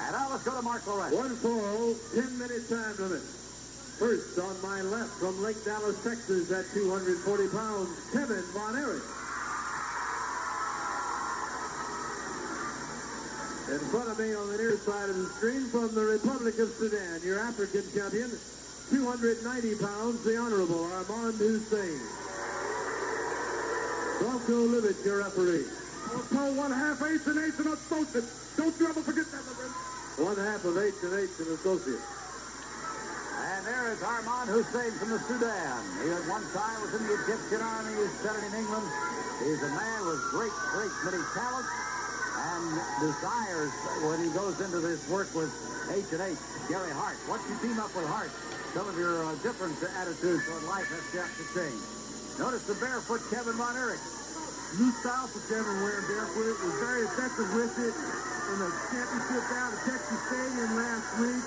And now let's go to Mark Lorette. One fall, 10-minute time limit. First on my left from Lake Dallas, Texas at 240 pounds, Kevin Von Erich. In front of me on the near side of the screen from the Republic of Sudan, your African champion, 290 pounds, the Honorable Arman Hussian. Bronco Livett, your referee. Also 1/2 and associate. Don't you ever forget that, my friend. 1/2 of H and associate. And there is Arman Hussian from the Sudan. He at one time was in the Egyptian army. He studied in England. He's a man with great many talents and desires when he goes into this work with H&H. Gary Hart. Once you team up with Hart, some of your different attitudes toward life have to change. Notice the barefoot Kevin Von Erich. New style for Kevin wearing barefoot. Was very effective with it in the championship down at Texas Stadium last week.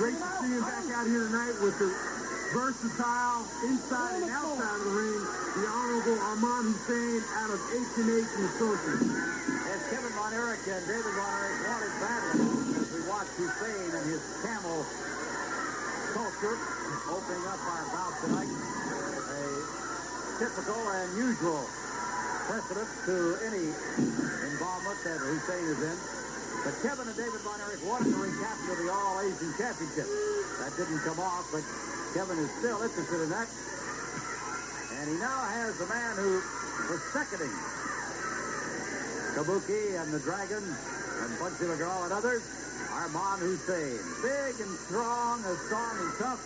Great to see him back out here tonight with the versatile inside and outside of the ring, the Honorable Arman Hussian out of H&H and Associates. As Kevin Von Erich and David Von Erich wanted badly as we watch Hussian and his camel culture opening up our bout tonight. A typical and usual precedent to any involvement that Hussian is in. But Kevin and David Von Erich wanted to recapture the All-Asian Championship. That didn't come off, but Kevin is still interested in that. And he now has the man who was seconding Kabuki and the Dragon and Bugsy LeGras and others, Arman Hussian. Big and strong and tough.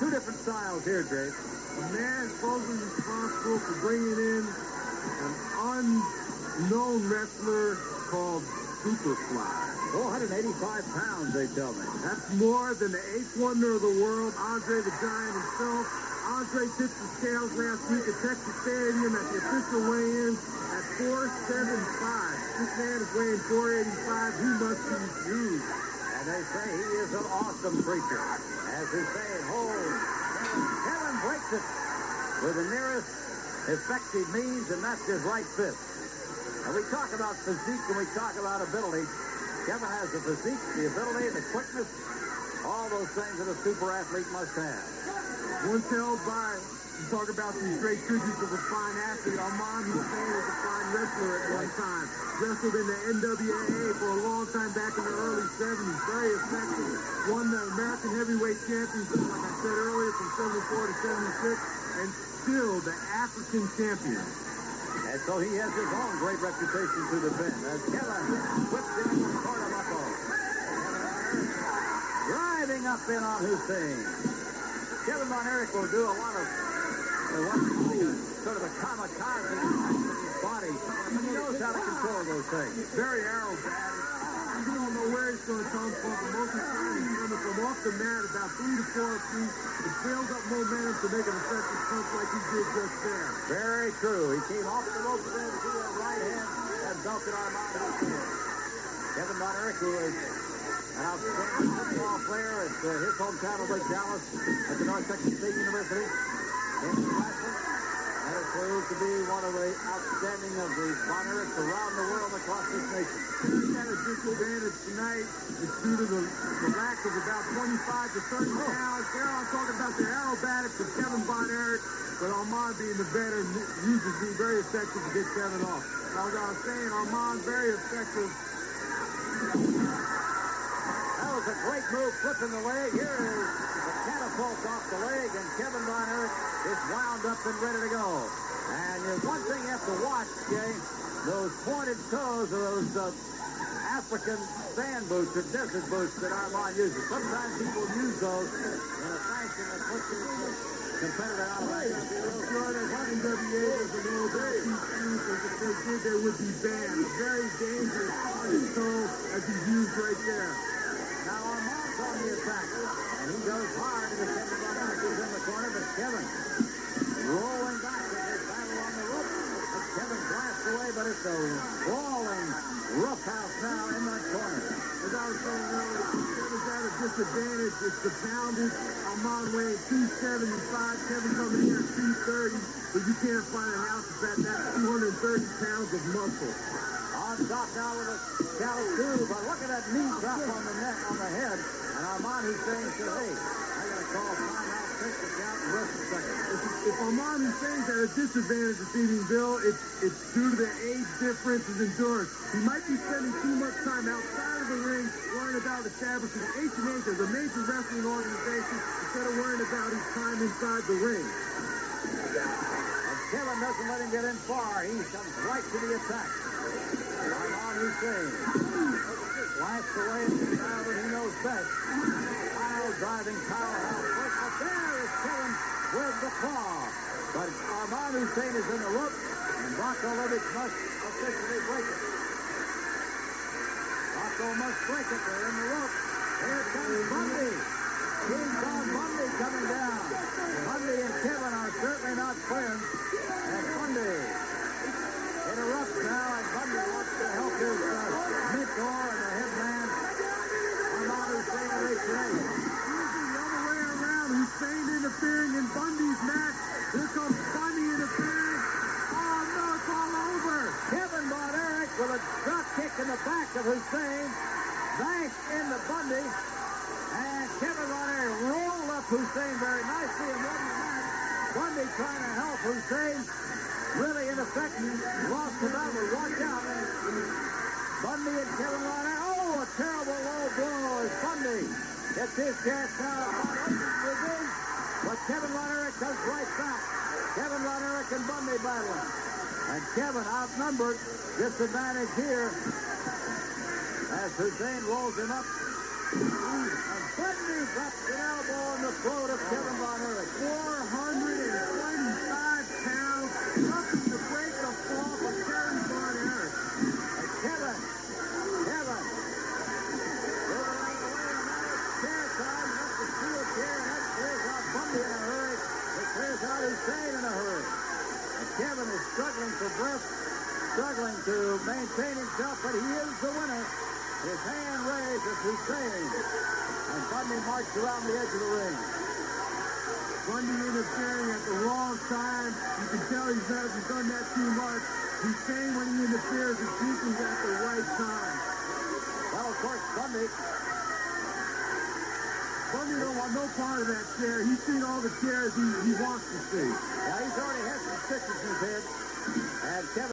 Two different styles here, Dave. A man supposedly responsible for bringing in an unknown wrestler called Superfly. 485 pounds, they tell me. That's more than the eighth wonder of the world, Andre the Giant himself. Andre tipped the scales last week at Texas Stadium at the official weigh-in at 475. This man is weighing 485. He must be huge. And they say he is an awesome creature. As Hussian holds, Kevin breaks it with the nearest effective means, and that's his right fist. And we talk about physique and we talk about ability. Kevin has the physique, the ability, the quickness, all those things that a super athlete must have. Once held by, you talk about these great tributes of a fine athlete. Arman Hussian was a fine wrestler at one time. Wrestled in the NWAA for a long time back in the early 70s. Very effective. Won the American Heavyweight Championship, like I said earlier, from 74 to 76. And still the African champion. And so he has his own great reputation to defend. As Kevin whips in the corner buckle. Driving up in on Hussian. Kevin Von Erich will do a lot of sort of a kamikaze with his body. But he knows how to control those things. Very aerobatic. You don't know where he's going to come from, but most of the time he's coming from off the mat about 3 to 4 feet. He builds up momentum to make an effective punch like he did just there. Very true. He came off the rope there to the right hand and belted Arman Hussian. Kevin Von Erich, who is an outstanding football player at his hometown of Lake Dallas at the North Texas State University. And it proved to be one of the outstanding of the Von Erichs around the world across this nation. He had a disadvantage tonight. It's due to the lack of about 25 to 30 pounds. There I'm talking about the aerobatics of Kevin Von Erich, but Arman being the veteran uses being very effective to get Kevin off. As I was saying, Arman very effective. That was a great move, flipping the leg. Here is the catapult off the leg, and Kevin Von Erich is wound up and ready to go. And there's one thing you have to watch, Jay, those pointed toes or those African sand boots or desert boots that Arman uses. Sometimes people use those in a fashion that puts the competitor out of it. I'm sure that NWA was a little bit too steep, and if they did, they would be banned. A very dangerous pointed toe as he's used right there. Now Arman's on the attack, and he goes hard into Kevin Von Erich. He's in the corner, but Kevin rolling back as they battle on the rope. But Kevin blasts away, but it's a brawling roughhouse now in that corner. As I was saying earlier, Kevin's at a disadvantage. It's the poundage. Arman weighing 275. Kevin coming here at 230, but you can't find an ounce of fat. That's 230 pounds of muscle. On top now with a count of 2, but look at that knee drop on the neck, on the head. And Arman Hussian said, hey, I got to call timeout, take the count, and rest a second. If Arman Hussian's at a disadvantage this evening, Bill, it's due to the age difference and endurance. He might be spending too much time outside of the ring worrying about establishing H&H as a major wrestling organization instead of worrying about his time inside the ring. And Kevin doesn't let him get in far. He comes right to the attack. Arman Hussian lashed away in the crowd, but he knows best. Wild driving powerhouse. But there is Kevin with the claw. But Arman Hussian is in the rope, and Bronco Levitch must officially break it. Bronco must break it. They're in the rope. Here comes Bundy. King Kong Bundy coming down. Bundy and Kevin are certainly not friends. And Bundy interrupts now, and Bundy wants to help his mentor and the head man. Arman Hussian and H&H. The other way around. Hussian interfering in Bundy's match. Here comes Bundy interfering. Oh, no, it's all over. Kevin bought Erich with a drop kick in the back of Hussian. Bank into Bundy. And Kevin bought Erich rolled up Hussian very nicely and won the match. Bundy trying to help Hussian. Really ineffective. Lost the battle. Watch out. Bundy and Kevin bought Erich. Oh, a terrible low blow as Bundy gets his gas now. But Kevin Von Erich comes right back. Kevin Von Erich and Bundy battling. And Kevin outnumbered. Disadvantage here as Hussian rolls him up. And Bundy drops an elbow on the throat of Kevin Von Erich. 425 pounds. Nothing to break the fall for Kevin Von Erich. And Kevin. Chair time. That's the steel chair. And that clears out Bundy in a hurry. It clears out Hussian in a hurry. And Kevin is struggling for breath. Struggling to maintain himself, but he is the winner. His hand raised as Hussian. And Bundy marched around the edge of the ring. Bundy interfering at the wrong time. You can tell he's done that too much. Hussian, when he interferes, is usually at the right time. Well, of course, Bundy don't want no part of that chair. He's seen all the chairs he wants to see. Now, he's already had some stitches in his head. And Kevin